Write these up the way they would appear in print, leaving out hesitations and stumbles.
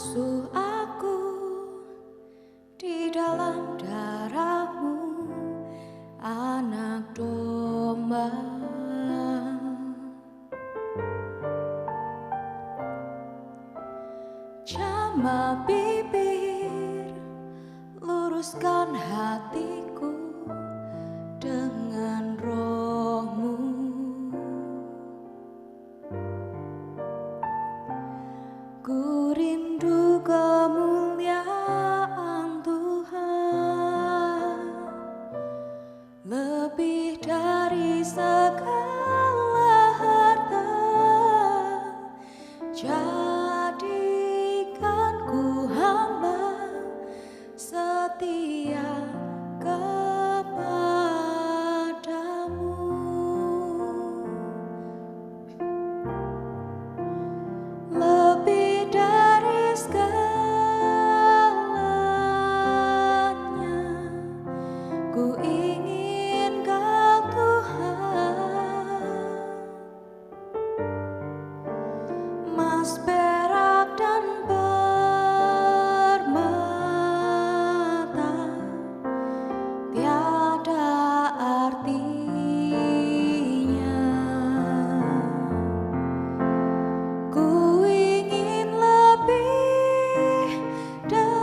Basuh aku di dalam darah-Mu, anak domba. Jamah bibir, luruskan hatiku dengan Roh-Mu. Ku rindu kemuliaan Tuhan lebih dari segala harta. Jadikan ku hamba setia kepadamu. Lebih dari segalanya, ku ingin Kau Tuhan. Emas, perak, dan permata tiada artinya. Ku ingin lebih dekat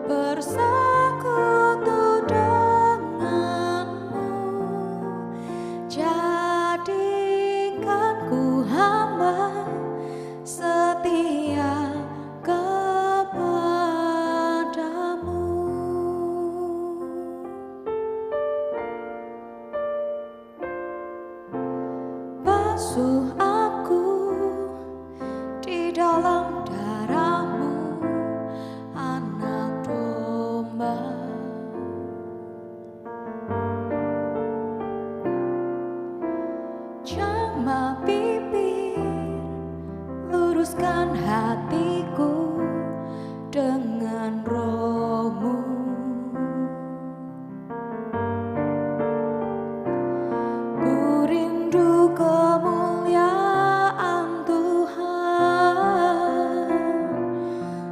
bersekutu denganmu. Jadikan ku hamba setia kepadamu. Basuh aku di dalam darah-Mu, anak domba. Jamah bibir, luruskan hatiku dengan Roh-Mu. Ku rindu kemuliaan Tuhan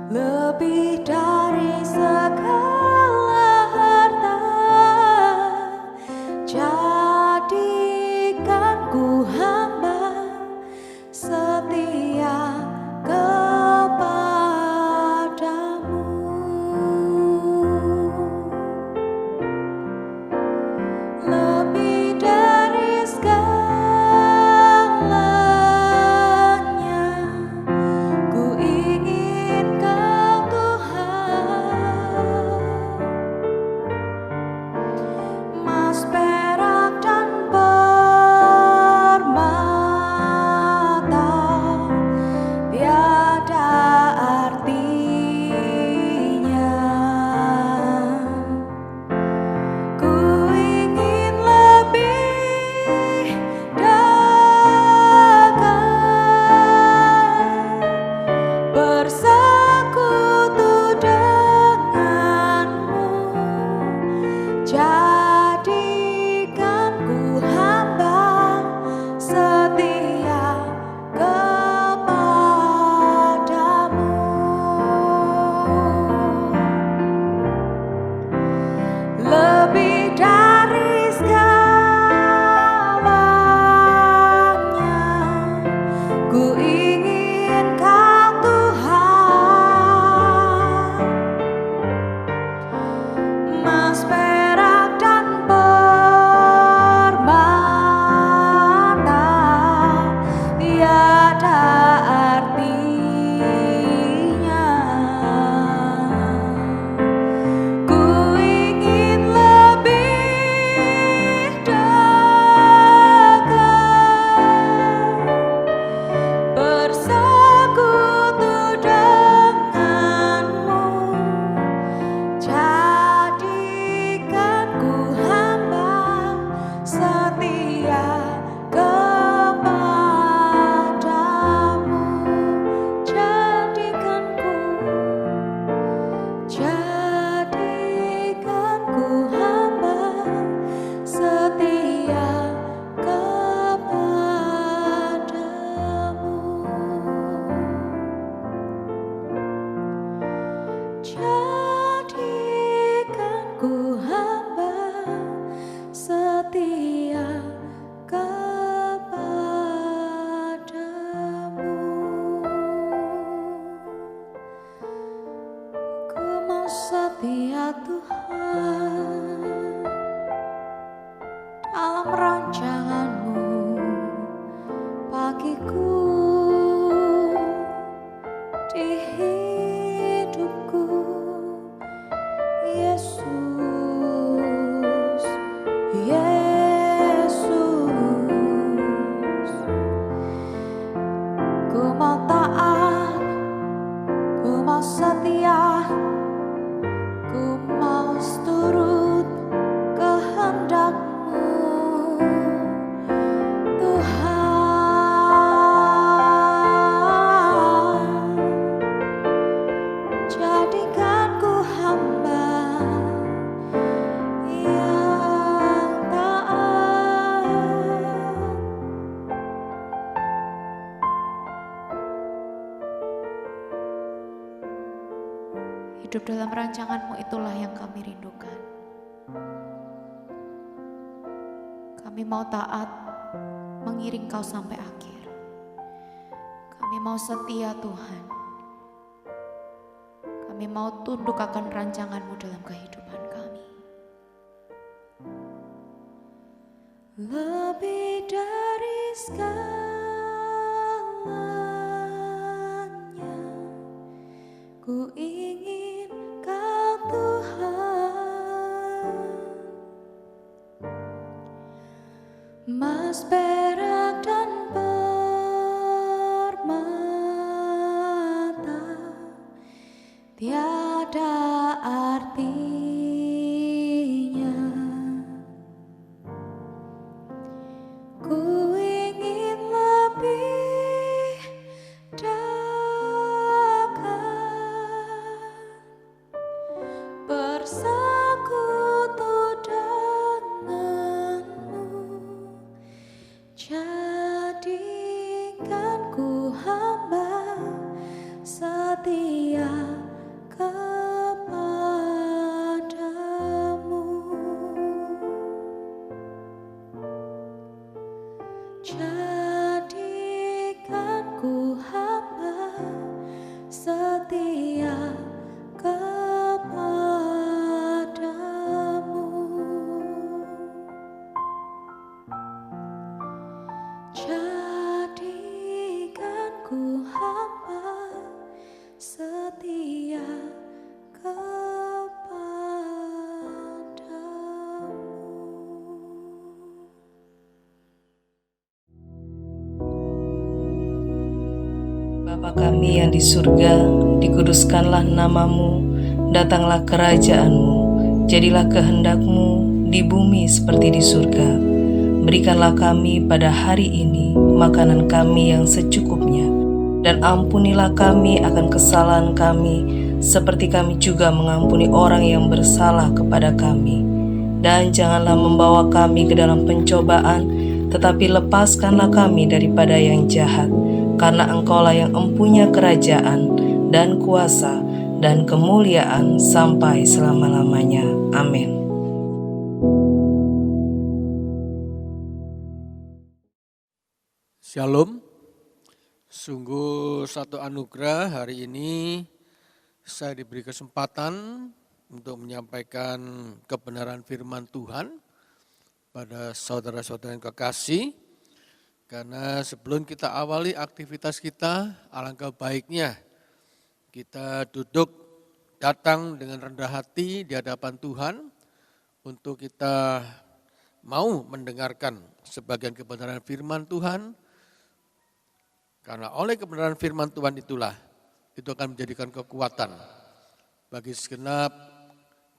lebih dari segala harta. Jadikan ku hamba setia kepadamu. Lebih dari segalanya, ku ingin Kau Tuhan. Emas, perak, dan permata tiada artinya. Ku ingin Hidup dalam rancangan-Mu itulah yang kami rindukan. Kami mau taat, mengiring Kau sampai akhir. Kami mau setia Tuhan. Kami mau tunduk akan rancangan-Mu dalam kehidupan kami. Lebih dari segalanya, ku ingin Kau Tuhan. Emas, perak, dan permata tiada artinya. Ku ingin lebih dekat, bersekutu denganmu. Jadikan ku hamba setia kepadamu. Jadikan ku hamba setia kepadamu. Jadikan ku hamba setia kepadamu. Bapa kami yang di surga, dikuduskanlah namamu, datanglah kerajaan-Mu, jadilah kehendak-Mu di bumi seperti di surga. Berikanlah kami pada hari ini makanan kami yang secukupnya, dan ampunilah kami akan kesalahan kami, seperti kami juga mengampuni orang yang bersalah kepada kami. Dan janganlah membawa kami ke dalam pencobaan, tetapi lepaskanlah kami daripada yang jahat. Karena Engkaulah yang empunya kerajaan dan kuasa dan kemuliaan sampai selama-lamanya. Amin. Shalom. Sungguh satu anugerah hari ini saya diberi kesempatan untuk menyampaikan kebenaran firman Tuhan pada saudara-saudara yang kekasih. Karena sebelum kita awali aktivitas kita, alangkah baiknya kita duduk datang dengan rendah hati di hadapan Tuhan untuk kita mau mendengarkan sebagian kebenaran firman Tuhan. Karena oleh kebenaran firman Tuhan itulah, itu akan menjadikan kekuatan bagi segenap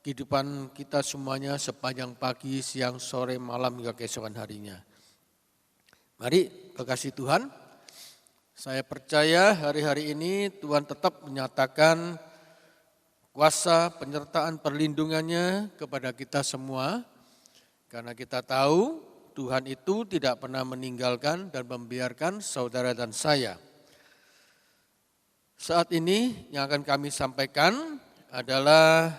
kehidupan kita semuanya sepanjang pagi, siang, sore, malam hingga keesokan harinya. Mari kekasih Tuhan, saya percaya hari-hari ini Tuhan tetap menyatakan kuasa penyertaan perlindungannya kepada kita semua. Karena kita tahu Tuhan itu tidak pernah meninggalkan dan membiarkan saudara dan saya. Saat ini yang akan kami sampaikan adalah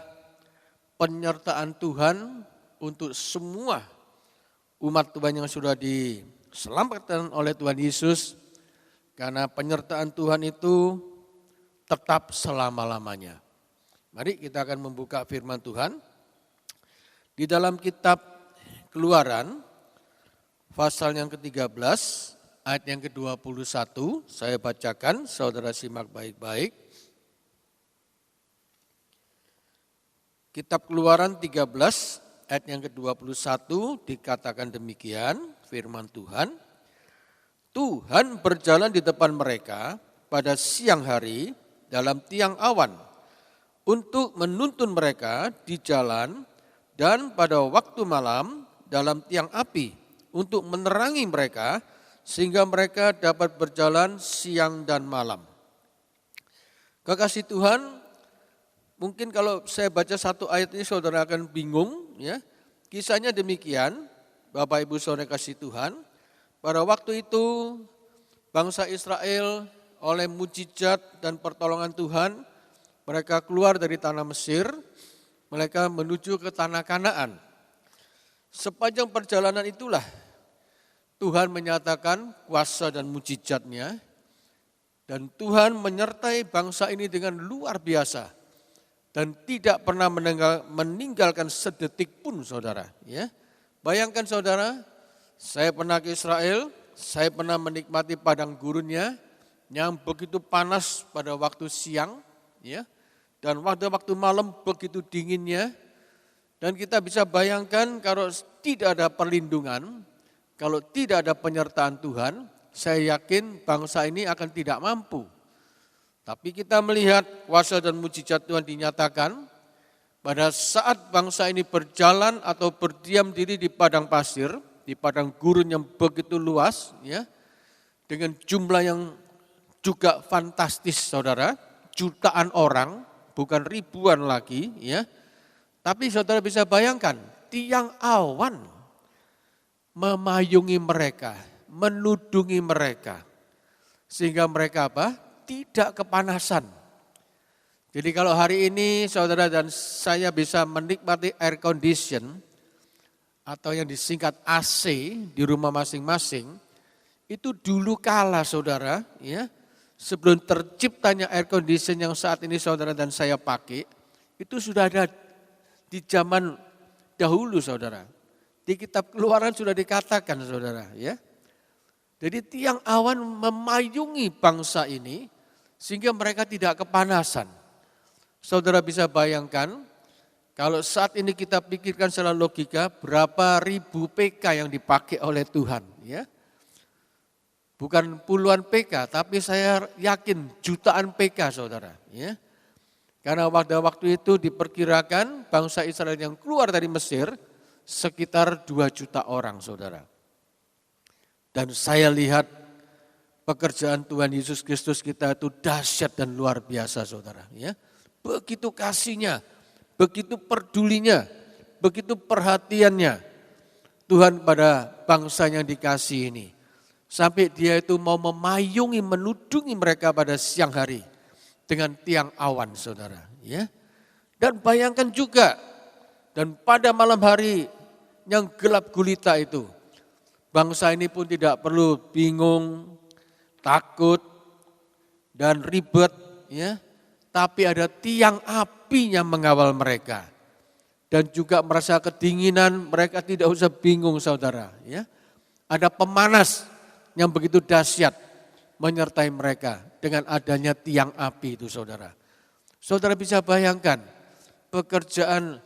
penyertaan Tuhan untuk semua umat Tuhan yang sudah diselamatkan oleh Tuhan Yesus, karena penyertaan Tuhan itu tetap selama-lamanya. Mari kita akan membuka firman Tuhan di dalam kitab Keluaran pasal yang ke-13 ayat yang ke-21. Saya bacakan, saudara simak baik-baik. Kitab Keluaran 13 ayat yang ke-21 dikatakan demikian, firman Tuhan. Tuhan berjalan di depan mereka pada siang hari dalam tiang awan untuk menuntun mereka di jalan, dan pada waktu malam dalam tiang api untuk menerangi mereka sehingga mereka dapat berjalan siang dan malam. Kekasih Tuhan, mungkin kalau saya baca satu ayat ini saudara akan bingung ya. Kisahnya demikian, Bapak Ibu saudara kasih Tuhan. Pada waktu itu bangsa Israel oleh mujizat dan pertolongan Tuhan mereka keluar dari tanah Mesir, mereka menuju ke tanah Kanaan. Sepanjang perjalanan itulah Tuhan menyatakan kuasa dan mujizat-Nya, dan Tuhan menyertai bangsa ini dengan luar biasa dan tidak pernah meninggalkan sedetik pun, saudara. Ya, bayangkan saudara, saya pernah ke Israel, saya pernah menikmati padang gurunnya yang begitu panas pada waktu siang, ya, dan waktu malam begitu dinginnya. Dan kita bisa bayangkan kalau tidak ada perlindungan, kalau tidak ada penyertaan Tuhan, saya yakin bangsa ini akan tidak mampu. Tapi kita melihat kuasa dan mujizat Tuhan dinyatakan pada saat bangsa ini berjalan atau berdiam diri di padang pasir, di padang gurun yang begitu luas, ya, dengan jumlah yang juga fantastis, saudara, jutaan orang, bukan ribuan lagi, ya. Tapi saudara bisa bayangkan, tiang awan memayungi mereka, menudungi mereka, sehingga mereka apa? Tidak kepanasan. Jadi kalau hari ini saudara dan saya bisa menikmati air condition atau yang disingkat AC di rumah masing-masing, itu dulu kala saudara, ya, sebelum terciptanya air condition yang saat ini saudara dan saya pakai, itu sudah ada di zaman dahulu, saudara. Di kitab Keluaran sudah dikatakan, saudara, ya. Jadi tiang awan memayungi bangsa ini sehingga mereka tidak kepanasan. Saudara bisa bayangkan kalau saat ini kita pikirkan secara logika berapa ribu PK yang dipakai oleh Tuhan, ya. Bukan puluhan PK, tapi saya yakin jutaan PK, saudara, ya. Karena pada waktu itu diperkirakan bangsa Israel yang keluar dari Mesir sekitar 2 juta orang, saudara. Dan saya lihat pekerjaan Tuhan Yesus Kristus kita itu dahsyat dan luar biasa, saudara. Ya, begitu kasihnya, begitu pedulinya, begitu perhatiannya Tuhan pada bangsa yang dikasih ini. Sampai dia itu mau memayungi, menudungi mereka pada siang hari dengan tiang awan, saudara. Ya, dan bayangkan juga, dan pada malam hari yang gelap gulita itu, bangsa ini pun tidak perlu bingung, takut, dan ribet, ya. Tapi ada tiang api yang mengawal mereka. Dan juga merasa kedinginan, mereka tidak usah bingung, saudara. Ya. Ada pemanas yang begitu dahsyat menyertai mereka dengan adanya tiang api itu, saudara. Saudara bisa bayangkan pekerjaan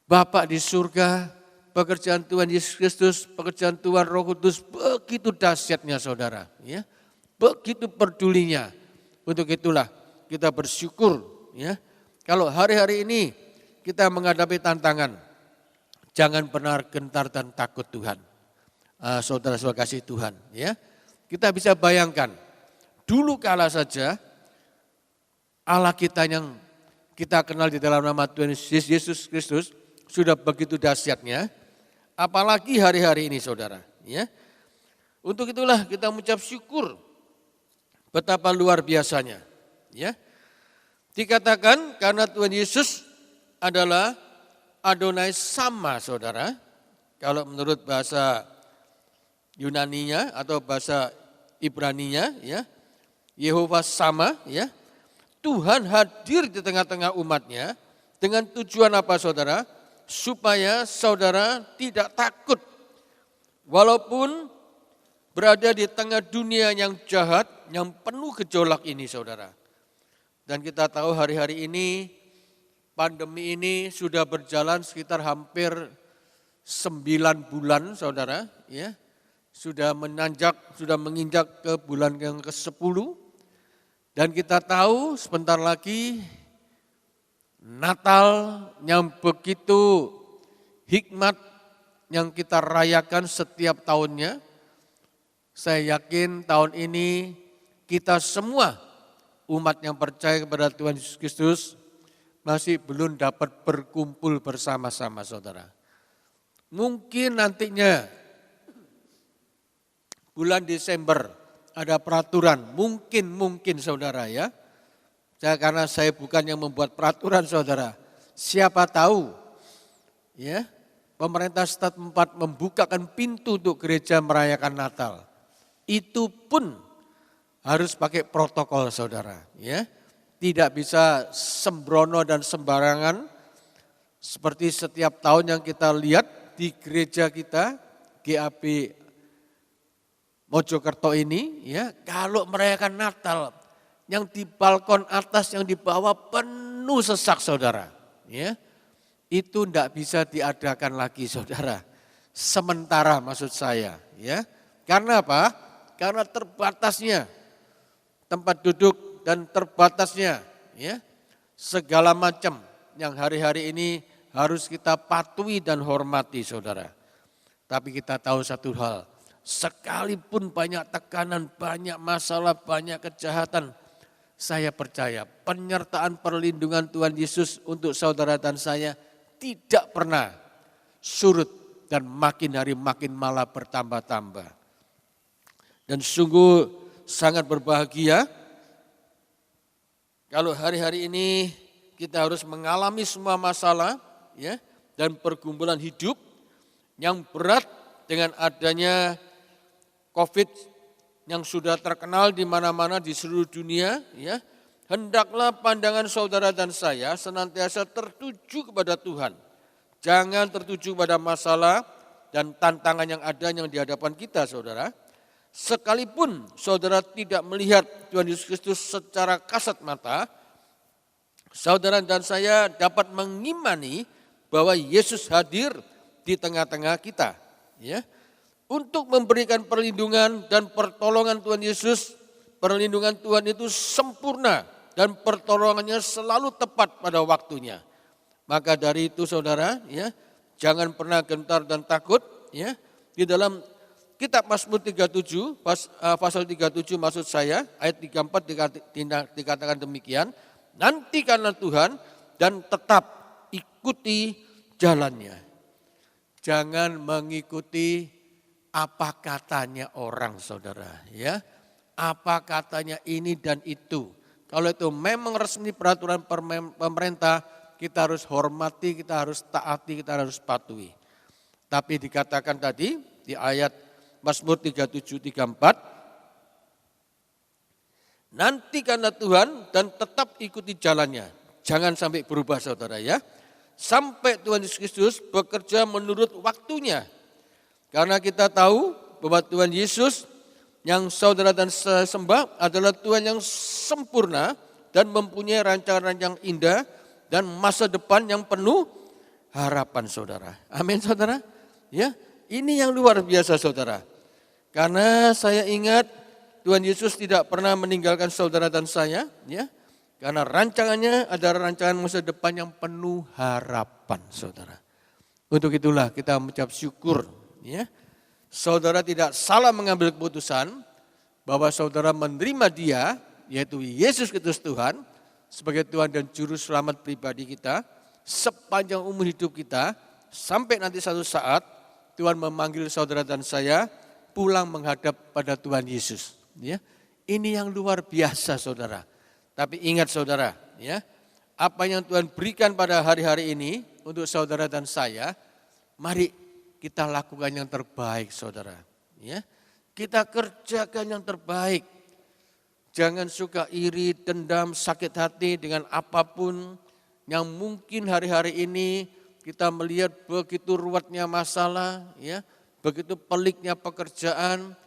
Bapa di surga, pekerjaan Tuhan Yesus Kristus, pekerjaan Tuhan Roh Kudus begitu dahsyatnya, saudara. Ya, begitu pedulinya. Untuk itulah kita bersyukur, ya. Kalau hari-hari ini kita menghadapi tantangan, jangan pernah gentar dan takut Tuhan. Saudara-saudara kasih Tuhan, ya. Kita bisa bayangkan, dulu kala saja Allah kita yang kita kenal di dalam nama Tuhan Yesus Kristus sudah begitu dahsyatnya, apalagi hari-hari ini, saudara. Ya, untuk itulah kita mengucap syukur betapa luar biasanya. Ya, dikatakan karena Tuhan Yesus adalah Adonai Sama, saudara. Kalau menurut bahasa Yunaninya atau bahasa Ibraninya, ya, Yehova Sama, ya. Tuhan hadir di tengah-tengah umatnya dengan tujuan apa, saudara? Supaya saudara tidak takut walaupun berada di tengah dunia yang jahat, yang penuh gejolak ini, saudara. Dan kita tahu hari-hari ini pandemi ini sudah berjalan sekitar hampir 9 bulan, saudara, ya. Sudah menginjak ke bulan yang ke-10. Dan kita tahu sebentar lagi Natal yang begitu hikmat yang kita rayakan setiap tahunnya. Saya yakin tahun ini kita semua umat yang percaya kepada Tuhan Yesus Kristus masih belum dapat berkumpul bersama-sama, saudara. Mungkin nantinya bulan Desember ada peraturan, mungkin saudara, ya. Karena saya bukan yang membuat peraturan saudara. Siapa tahu ya, pemerintah setempat membukakan pintu untuk gereja merayakan Natal. Itu pun harus pakai protokol saudara. Ya, tidak bisa sembrono dan sembarangan seperti setiap tahun yang kita lihat di gereja kita GAP Mojokerto ini. Ya, kalau merayakan Natal, yang di balkon atas, yang di bawah penuh sesak saudara. Ya, itu tidak bisa diadakan lagi saudara. Sementara maksud saya. Ya, karena apa? Karena terbatasnya tempat duduk dan terbatasnya ya, segala macam yang hari-hari ini harus kita patuhi dan hormati saudara. Tapi kita tahu satu hal, sekalipun banyak tekanan, banyak masalah, banyak kejahatan, saya percaya penyertaan perlindungan Tuhan Yesus untuk saudara dan saya tidak pernah surut dan makin hari makin malah bertambah-tambah. Dan sungguh sangat berbahagia kalau hari-hari ini kita harus mengalami semua masalah ya, dan pergumulan hidup yang berat dengan adanya COVID yang sudah terkenal di mana-mana di seluruh dunia, ya, hendaklah pandangan saudara dan saya senantiasa tertuju kepada Tuhan. Jangan tertuju pada masalah dan tantangan yang ada yang di hadapan kita, saudara. Sekalipun saudara tidak melihat Tuhan Yesus Kristus secara kasat mata, saudara dan saya dapat mengimani bahwa Yesus hadir di tengah-tengah kita, ya. Untuk memberikan perlindungan dan pertolongan Tuhan Yesus, perlindungan Tuhan itu sempurna dan pertolongannya selalu tepat pada waktunya. Maka dari itu saudara, ya, jangan pernah gentar dan takut, ya. Di dalam kitab Mazmur 37, pasal 37 maksud saya, ayat 34 dikatakan demikian, nantikanlah Tuhan dan tetap ikuti jalannya. Jangan mengikuti apa katanya orang saudara, ya. Apa katanya ini dan itu. Kalau itu memang resmi peraturan pemerintah, kita harus hormati, kita harus taati, kita harus patuhi. Tapi dikatakan tadi di ayat Mazmur 37:34, nantikanlah Tuhan dan tetap ikuti jalannya. Jangan sampai berubah saudara, ya. Sampai Tuhan Yesus Kristus bekerja menurut waktunya. Karena kita tahu bahwa Tuhan Yesus yang saudara dan saya sembah adalah Tuhan yang sempurna dan mempunyai rancangan-rancangan indah dan masa depan yang penuh harapan saudara. Amin saudara. Ya, ini yang luar biasa saudara. Karena saya ingat Tuhan Yesus tidak pernah meninggalkan saudara dan saya, ya. Karena rancangannya adalah rancangan masa depan yang penuh harapan saudara. Untuk itulah kita mengucap syukur, ya. Saudara tidak salah mengambil keputusan bahwa saudara menerima Dia, yaitu Yesus Kristus Tuhan, sebagai Tuhan dan Juru Selamat pribadi kita, sepanjang umur hidup kita, sampai nanti satu saat Tuhan memanggil saudara dan saya pulang menghadap pada Tuhan Yesus. Ya, ini yang luar biasa saudara. Tapi ingat saudara, ya, apa yang Tuhan berikan pada hari-hari ini untuk saudara dan saya, mari kita lakukan yang terbaik saudara. Ya, kita kerjakan yang terbaik. Jangan suka iri, dendam, sakit hati dengan apapun yang mungkin hari-hari ini kita melihat begitu ruwetnya masalah, ya, begitu peliknya pekerjaan,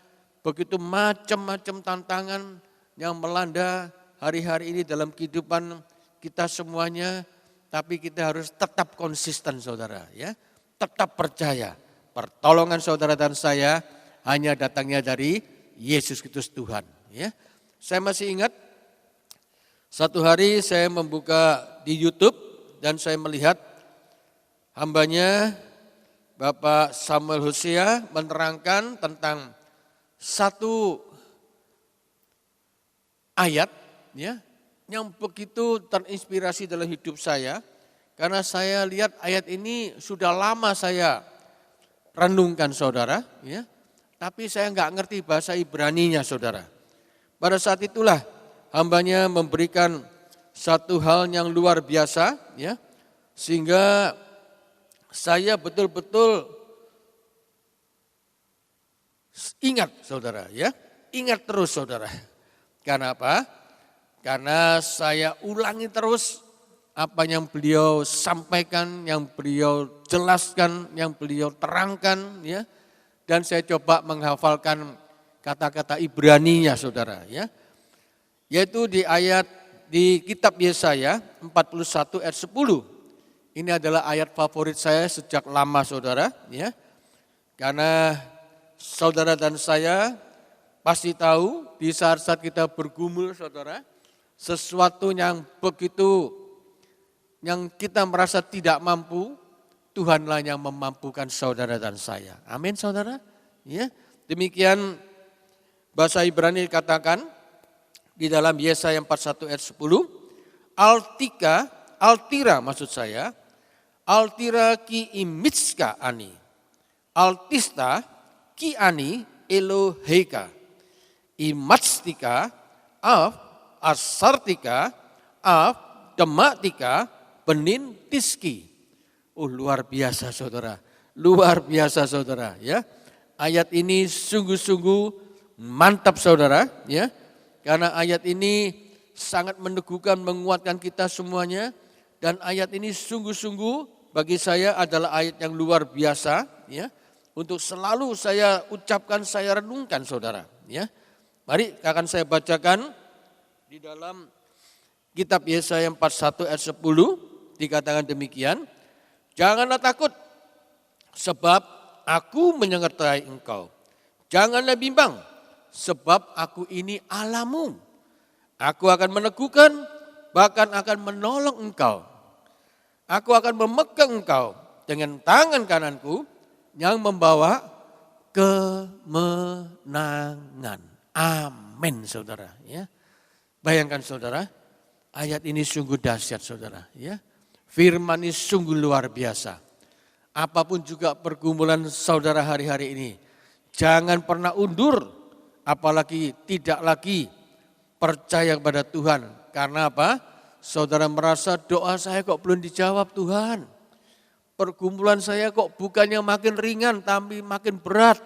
begitu macam-macam tantangan yang melanda hari-hari ini dalam kehidupan kita semuanya, tapi kita harus tetap konsisten saudara, ya. Tetap percaya pertolongan saudara dan saya hanya datangnya dari Yesus Kristus Tuhan, ya. Saya masih ingat satu hari saya membuka di YouTube dan saya melihat hambanya Bapak Samuel Hosea menerangkan tentang satu ayat, ya, yang begitu terinspirasi dalam hidup saya, karena saya lihat ayat ini sudah lama saya renungkan saudara, ya, tapi saya nggak ngerti bahasa Ibraninya saudara. Pada saat itulah hambanya memberikan satu hal yang luar biasa, ya, sehingga saya betul-betul ingat saudara, ya, ingat terus saudara. Karena apa? Karena saya ulangi terus apa yang beliau sampaikan, yang beliau jelaskan, yang beliau terangkan, ya. Dan saya coba menghafalkan kata-kata Ibrani-nya saudara, ya. Yaitu di kitab Yesaya 41 ayat 10. Ini adalah ayat favorit saya sejak lama saudara, ya. Karena saudara dan saya pasti tahu di saat-saat kita bergumul saudara, sesuatu yang begitu yang kita merasa tidak mampu, Tuhanlah yang memampukan saudara dan saya. Amin saudara. Ya, demikian bahasa Ibrani katakan di dalam Yesaya 41 ayat 10, altira maksud saya, altira ki imitska ani, altista ki ani eloheka, imatstika af asartika af dematika benin tiski. Luar biasa saudara, luar biasa saudara, ya. Ayat ini sungguh-sungguh mantap saudara, ya. Karena ayat ini sangat meneguhkan, menguatkan kita semuanya. Dan ayat ini sungguh-sungguh bagi saya adalah ayat yang luar biasa, ya. Untuk selalu saya ucapkan, saya renungkan saudara, ya. Mari akan saya bacakan di dalam kitab Yesaya 41 ayat 10 dikatakan demikian. Janganlah takut sebab aku menyertai engkau. Janganlah bimbang sebab aku ini Allahmu. Aku akan meneguhkan, bahkan akan menolong engkau. Aku akan memegang engkau dengan tangan kananku yang membawa kemenangan. Amin saudara, ya. Bayangkan saudara, ayat ini sungguh dahsyat saudara, ya. Firman ini sungguh luar biasa. Apapun juga pergumulan saudara hari-hari ini, jangan pernah undur, apalagi tidak lagi percaya kepada Tuhan. Karena apa? Saudara merasa doa saya kok belum dijawab Tuhan. Pergumulan saya kok bukannya makin ringan tapi makin berat.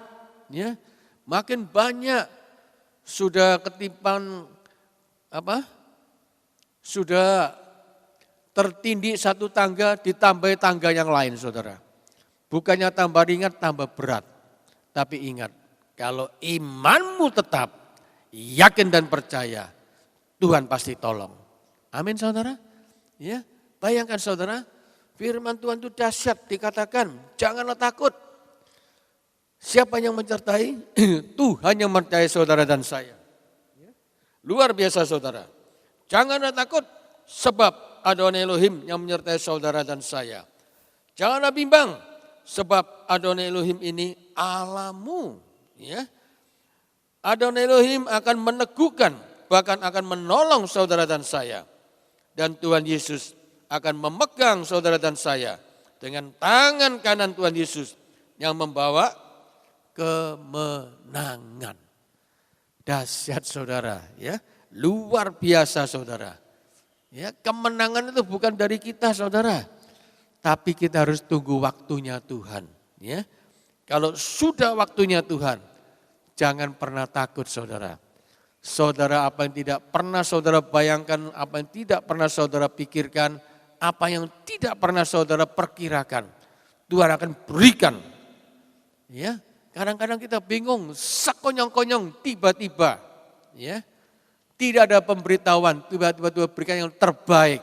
Ya, makin banyak sudah ketipan sudah tertindih satu tangga ditambah tangga yang lain saudara. Bukannya tambah ringan tambah berat. Tapi ingat, kalau imanmu tetap yakin dan percaya, Tuhan pasti tolong. Amin saudara. Ya, bayangkan saudara, firman Tuhan itu dahsyat, dikatakan janganlah takut. Siapa yang menyertai? Tuhan yang menyertai saudara dan saya. Luar biasa saudara. Janganlah takut sebab Adonai Elohim yang menyertai saudara dan saya. Janganlah bimbang sebab Adonai Elohim ini Allahmu. Ya. Adonai Elohim akan meneguhkan, bahkan akan menolong saudara dan saya. Dan Tuhan Yesus akan memegang saudara dan saya dengan tangan kanan Tuhan Yesus yang membawa kemenangan. Dahsyat saudara, ya. Luar biasa saudara. Ya, kemenangan itu bukan dari kita saudara. Tapi kita harus tunggu waktunya Tuhan. Ya. Kalau sudah waktunya Tuhan, jangan pernah takut saudara. Saudara, apa yang tidak pernah saudara bayangkan, apa yang tidak pernah saudara pikirkan, apa yang tidak pernah saudara perkirakan, Tuhan akan berikan. Ya, kadang-kadang kita bingung, sekonyong-konyong tiba-tiba, ya. Tidak ada pemberitahuan, tiba-tiba Tuhan berikan yang terbaik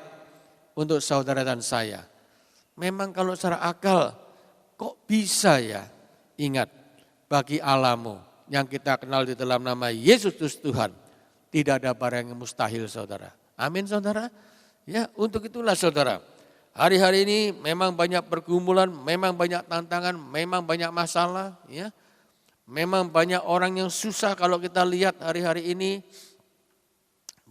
untuk saudara dan saya. Memang kalau secara akal, kok bisa ya? Ingat, bagi Allahmu yang kita kenal di dalam nama Yesus Kristus Tuhan, tidak ada barang yang mustahil saudara. Amin saudara. Ya, untuk itulah saudara, hari-hari ini memang banyak pergumulan, memang banyak tantangan, memang banyak masalah. Ya. Memang banyak orang yang susah kalau kita lihat hari-hari ini.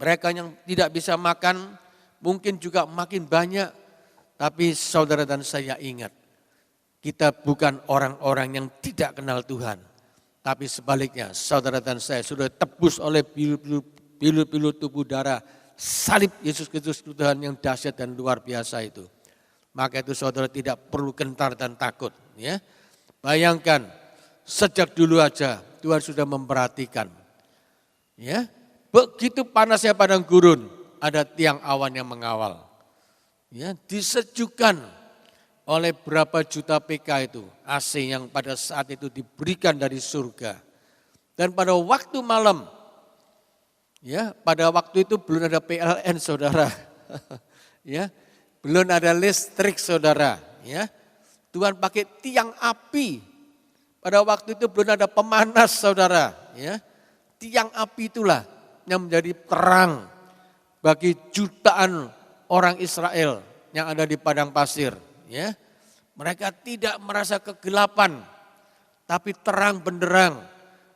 Mereka yang tidak bisa makan mungkin juga makin banyak. Tapi saudara dan saya ingat, kita bukan orang-orang yang tidak kenal Tuhan. Tapi sebaliknya saudara dan saya sudah tebus oleh pilu-pilu tubuh darah salib Yesus Kristus Tuhan yang dahsyat dan luar biasa itu. Maka itu saudara tidak perlu gentar dan takut. Ya. Bayangkan sejak dulu aja Tuhan sudah memperhatikan. Ya. Begitu panasnya padang gurun, ada tiang awan yang mengawal. Ya, disejukkan oleh berapa juta PK itu, AC yang pada saat itu diberikan dari surga. Dan pada waktu malam, ya, pada waktu itu belum ada PLN saudara, ya, belum ada listrik saudara, ya. Tuhan pakai tiang api. Pada waktu itu belum ada pemanas saudara, ya. Tiang api itulah yang menjadi terang bagi jutaan orang Israel yang ada di padang pasir, ya. Mereka tidak merasa kegelapan, tapi terang benderang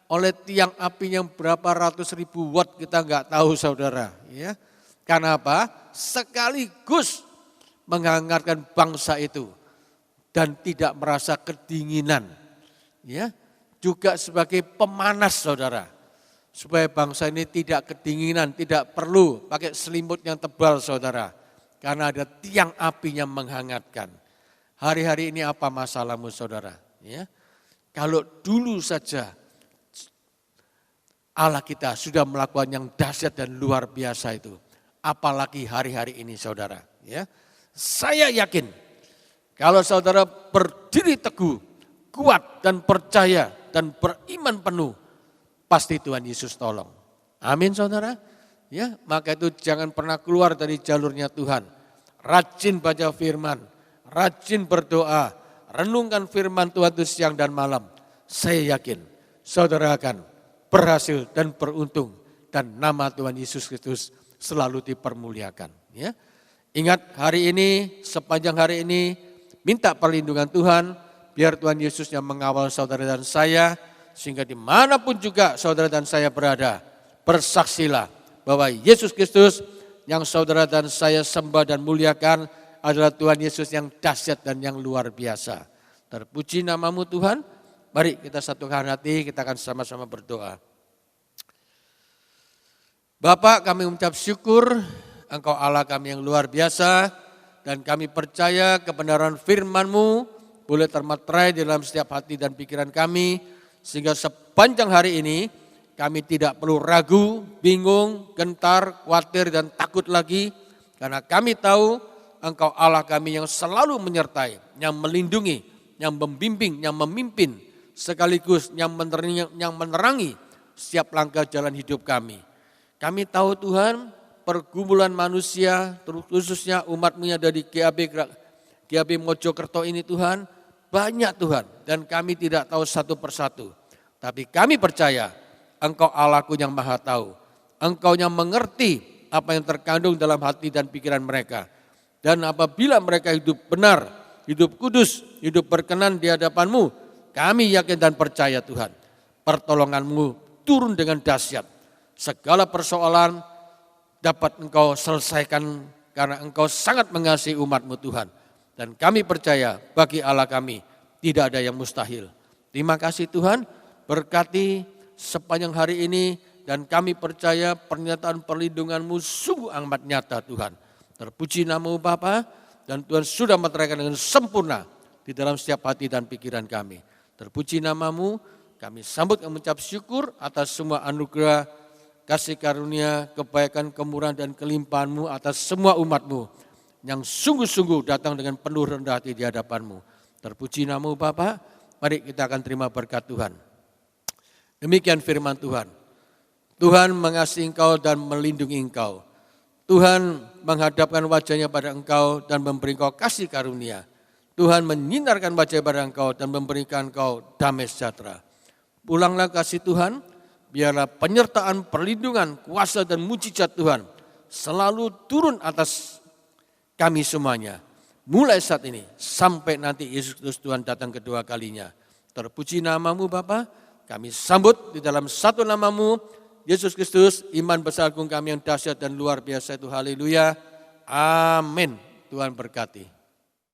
oleh tiang api yang berapa ratus ribu watt kita nggak tahu saudara, ya. Karena apa? Sekaligus menghangatkan bangsa itu dan tidak merasa kedinginan, ya. Juga sebagai pemanas saudara. Supaya bangsa ini tidak kedinginan, tidak perlu pakai selimut yang tebal saudara. Karena ada tiang api yang menghangatkan. Hari-hari ini apa masalahmu saudara? Ya. Kalau dulu saja Allah kita sudah melakukan yang dahsyat dan luar biasa itu. Apalagi hari-hari ini saudara. Ya. Saya yakin kalau saudara berdiri teguh, kuat dan percaya dan beriman penuh, pasti Tuhan Yesus tolong. Amin saudara. Ya, maka itu jangan pernah keluar dari jalurnya Tuhan. Rajin baca firman, rajin berdoa, renungkan firman Tuhan itu siang dan malam. Saya yakin saudara akan berhasil dan beruntung dan nama Tuhan Yesus Kristus selalu dipermuliakan. Ya. Ingat hari ini, sepanjang hari ini minta perlindungan Tuhan, biar Tuhan Yesus yang mengawal saudara dan saya. Sehingga dimanapun juga saudara dan saya berada, bersaksilah bahwa Yesus Kristus yang saudara dan saya sembah dan muliakan adalah Tuhan Yesus yang dahsyat dan yang luar biasa. Terpuji namamu Tuhan, mari kita satukan hati, kita akan sama-sama berdoa. Bapak, kami mengucap syukur, Engkau Allah kami yang luar biasa, dan kami percaya kebenaran firman-Mu boleh termaterai di dalam setiap hati dan pikiran kami, sehingga sepanjang hari ini kami tidak perlu ragu, bingung, gentar, khawatir dan takut lagi. Karena kami tahu Engkau Allah kami yang selalu menyertai, yang melindungi, yang membimbing, yang memimpin. Sekaligus yang menerangi setiap langkah jalan hidup kami. Kami tahu Tuhan pergumulan manusia, khususnya umat-Mu yang ada di GAB Mojokerto ini Tuhan, banyak Tuhan, dan kami tidak tahu satu persatu. Tapi kami percaya Engkau Allahku yang maha tahu. Engkau yang mengerti apa yang terkandung dalam hati dan pikiran mereka. Dan apabila mereka hidup benar, hidup kudus, hidup berkenan di hadapan-Mu, kami yakin dan percaya Tuhan, pertolongan-Mu turun dengan dahsyat. Segala persoalan dapat Engkau selesaikan karena Engkau sangat mengasihi umat-Mu Tuhan. Dan kami percaya bagi Allah kami tidak ada yang mustahil. Terima kasih Tuhan, berkati sepanjang hari ini dan kami percaya pernyataan perlindungan-Mu sungguh amat nyata Tuhan. Terpuji nama-Mu Bapa, dan Tuhan sudah meteraikan dengan sempurna di dalam setiap hati dan pikiran kami. Terpuji nama-Mu, kami sambut dan mengucap syukur atas semua anugerah, kasih karunia, kebaikan, kemurahan dan kelimpahan-Mu atas semua umat-Mu yang sungguh-sungguh datang dengan penuh rendah hati di hadapan-Mu. Terpuji nama-Mu Bapa, mari kita akan terima berkat Tuhan. Demikian firman Tuhan. Tuhan mengasihi engkau dan melindungi engkau. Tuhan menghadapkan wajahnya pada engkau dan memberi engkau kasih karunia. Tuhan menyinarkan wajahnya pada engkau dan memberikan engkau damai sejahtera. Pulanglah kasih Tuhan, biarlah penyertaan, perlindungan, kuasa dan mujizat Tuhan selalu turun atas kami semuanya, mulai saat ini sampai nanti Yesus Kristus Tuhan datang kedua kalinya. Terpuji nama-Mu Bapa, kami sambut di dalam satu nama-Mu, Yesus Kristus, iman besar agung kami yang dahsyat dan luar biasa itu, haleluya, amin. Tuhan berkati.